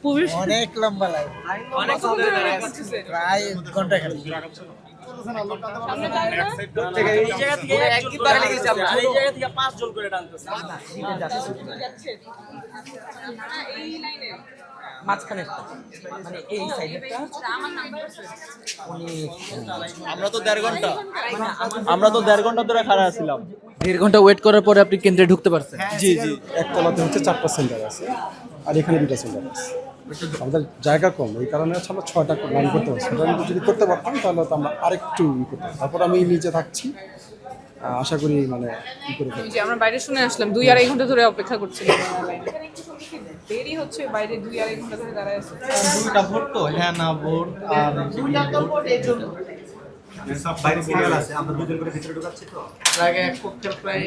পুরুষ অনেক লম্বা লাইন, প্রায় ঘন্টা খানিক। মাঝখানে মানে এই সাইডটা আমরা তো 1.5 ঘন্টা ধরে খাড়া ছিলাম। 1.5 ঘন্টা ওয়েট করার পরে আপনি কেন্দ্রে ঢুকতে পারছেন। জি জি, একতলাতে হচ্ছে 4টা সেন্টার আছে আর এখানে 2টা সেন্টার আছে। আমাদের জায়গা কম, এই কারণে হচ্ছে আমরা 6টা লাইন করতে পারছি। এটা আমি যদি করতে পারতাম তাহলে তো আমরা আরেকটু করতাম। তারপর আমি নিচে থাকছি, আশা করি মানে ই করে ফেলবো। যে আমরা বাইরে শুনে আসলাম 2-2.5 ঘন্টা ধরে অপেক্ষা করছিলাম। দেরি হচ্ছে, বাইরে 2-2.5 ঘন্টা ধরে দাঁড়ায় আছে। 2টা ভোট তো, হ্যাঁ না ভোট আর সব বাইরে সিরিয়াল আছে, আমরা দুজন করে ভিতরে ঢোকাচ্ছি তো আগে এক ককটেল প্রায়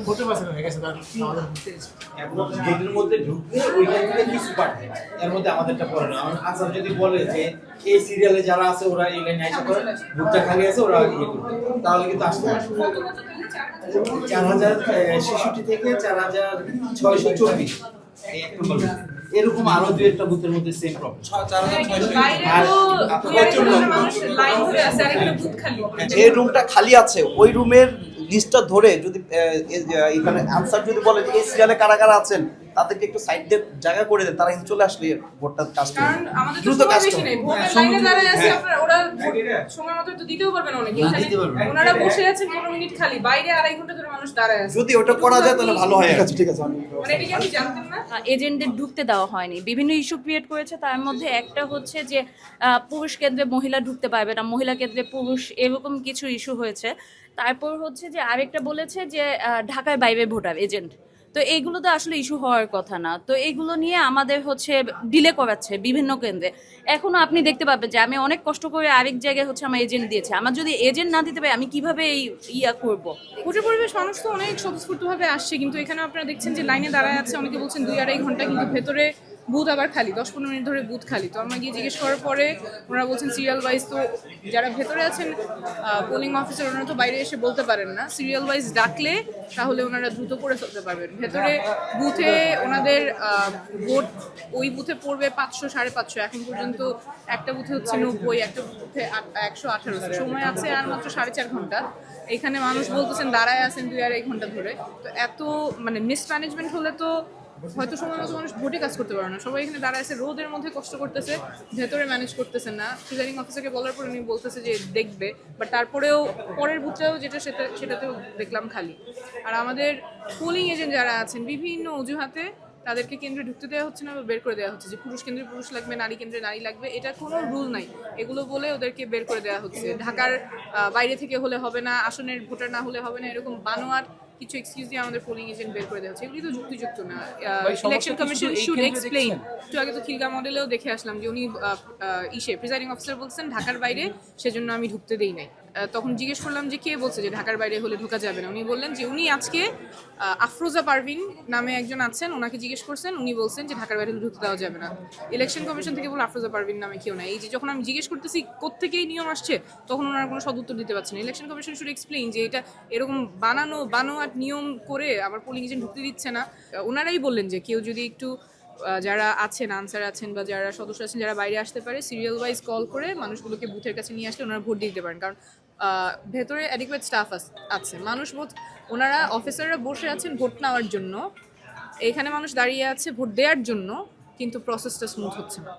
40% হয়ে গেছে, তার আমাদের গেটের মধ্যে ঢুকলে ওইখান থেকে কিছু পাঠায়, এর মধ্যে আমাদেরটা পড়ে না। আনসার যদি বলে যে এই সিরিয়ালে যারা আছে ওরা এই লাইনে আইসা করে, বুকটা খালি আছে ওরা ইয়ে করবে, তাহলে কিন্তু আসতে পারবে। 4066 থেকে 4624 এই এক নম্বর বুথ। এরকম আরো 2-1টা বুথের মধ্যে সেম প্রবলেম। বাইরে তো 2-2.5 ঘন্টা মানুষ লাইন ধরে আছে, আর এখানে বুথ খালি। যে রুমটা খালি আছে ওই রুমের লিস্টটা ধরে যদি এখানে আনসার যদি বলে যে এই সিরিয়ালে কারা কারা আছেন তাদেরকে একটু সাইড দিয়ে জায়গা করে দেন, তারা কিন্তু চলে আসলে ভোটটা কাজ করবে, কারণ আমাদের তো দ্রুত সময় কাজ বেশি করবে। নেই, ভোটের লাইনে দাঁড়ায় আছে আপনারা, ওরা সময় মতো তো দিতেও পারবে না অনেকে। ওনারা বসে আছেন 15 মিনিট খালি, বাইরে 2.5 ঘন্টা ধরে মানুষ দাঁড়ায় আছে। যদি ওটা করা যায় তাহলে ভালো হয়। ঠিক আছে আমি মানে এটা কি আপনি জানতেন না? এজেন্টদের ঢুকতে দেওয়া হয়নি, বিভিন্ন ইস্যু ক্রিয়েট করেছে। তার মধ্যে একটা হচ্ছে যে পুরুষ কেন্দ্রে মহিলা ঢুকতে পারবে না, মহিলা কেন্দ্রে পুরুষ, এরকম কিছু ইস্যু হয়েছে। তারপর হচ্ছে যে আরেকটা বলেছে যে ঢাকার বাইরে ভোটার এজেন্ট, তো এইগুলো তো আসলে ইস্যু হওয়ার কথা না। তো এইগুলো নিয়ে আমাদের হচ্ছে ডিলে করাচ্ছে বিভিন্ন কেন্দ্রে। এখনো আপনি দেখতে পাবেন যে আমি অনেক কষ্ট করে আরেক জায়গায় হচ্ছে আমার এজেন্ট দিয়েছে, আমার যদি এজেন্ট না দিতে পারি আমি কিভাবে এই করব। ভোটের পরিবেশ, মানুষ তো অনেক স্বতঃস্ফূর্তভাবে আসছে, কিন্তু এখানে আপনারা দেখছেন যে লাইনে দাঁড়ায় আছে, অনেকে বলছেন 2-2.5 ঘন্টা, কিন্তু ভেতরে বুথ আবার খালি, 10-15 মিনিট ধরে বুথ খালি। তো আমরা গিয়ে জিজ্ঞেস করার পরে ওনারা বলছেন সিরিয়াল ওয়াইজ। তো যারা ভেতরে আছেন পোলিং অফিসার, ওনারা তো বাইরে এসে বলতে পারেন না, সিরিয়াল ওয়াইজ ডাকলে তাহলে ওনারা দ্রুত করে ফেলতে পারবেন। ভেতরে বুথে ওনাদের ভোট ওই বুথে পড়বে 500-550, এখন পর্যন্ত একটা বুথে হচ্ছে 90, একটা বুথে 118। সময় আছে আর মাত্র 4.5 ঘন্টা। এখানে মানুষ বলতেছেন দাঁড়ায় আছেন 2-2.5 ঘন্টা ধরে। তো এত মানে মিসম্যানেজমেন্ট হলে তো হয়তো সময় মতো মানুষ ভোটে কাজ করতে পারে না। সবাই এখানে দাঁড়ায় আছে, রোদের মধ্যে কষ্ট করতেছে, ভেতরে ম্যানেজ করতেছে না। প্রিজাইডিং অফিসারকে বলার পর উনি বলতেছে যে দেখবে, বাট তারপরেও পরের বুথটাও যেটা সেটাতেও দেখলাম খালি। আর আমাদের পোলিং এজেন্ট যারা আছেন বিভিন্ন অজুহাতে তাদেরকে কেন্দ্রে ঢুকতে দেওয়া হচ্ছে না বা বের করে দেওয়া হচ্ছে, যে পুরুষ কেন্দ্রে পুরুষ লাগবে, নারী কেন্দ্রে নারী লাগবে, এটা কোনো রুল নাই। এগুলো বলে ওদেরকে বের করে দেওয়া হচ্ছে। ঢাকার বাইরে থেকে হলে হবে না, আসনের ভোটার না হলে হবে না, এরকম বানোয়ার কিছু এক্সকিউজ দিয়ে আমাদের পোলিং এজেন্ট বের করে দেওয়া হচ্ছে। এগুলি তো যুক্তিযুক্ত না। Election commission should explain. একটু আগে তো খিলগা মডেলেও দেখে আসলাম যে উনি প্রিজাইডিং অফিসার বলছেন ঢাকার বাইরে, সেজন্য আমি ঢুকতে দেই নাই। তখন জিজ্ঞেস করলাম যে কে বলছে যে ঢাকার বাইরে হলে ঢোকা যাবে না। উনি বললেন যে উনি আজকে আফরোজা পারভিন নামে একজন আছেন, ওনাকে জিজ্ঞেস করছেন, উনি বলছেন যে ঢাকার বাইরে ঢুকতে দেওয়া যাবে না। ইলেকশন কমিশন থেকে বলে আফরোজা পারভিন নামে কেউ নাই। এই যে যখন আমি জিজ্ঞেস করতেছি কোত্থেকেই নিয়ম আসছে, তখন ওনারা কোনো সদ উত্তর দিতে পারছেন না। ইলেকশন কমিশন শুড এক্সপ্লেইন যে এটা এরকম বানোয়াট নিয়ম করে আবার পোলিং এজেন্ট ঢুকতে দিচ্ছে না। ওনারাই বললেন যে কেউ যদি একটু যারা আছেন, আনসার আছেন বা যারা সদস্য আছেন যারা বাইরে আসতে পারে, সিরিয়াল ওয়াইজ কল করে মানুষগুলোকে বুথের কাছে নিয়ে আসলে ওনারা ভোট দিতে পারেন। কারণ ভেতরে অ্যাডিকুয়েট স্টাফ আছে, মানুষ ওনারা অফিসাররা বসে আছেন ভোট নেওয়ার জন্য, এখানে মানুষ দাঁড়িয়ে আছে ভোট দেওয়ার জন্য, কিন্তু প্রসেসটা স্মুথ হচ্ছে না।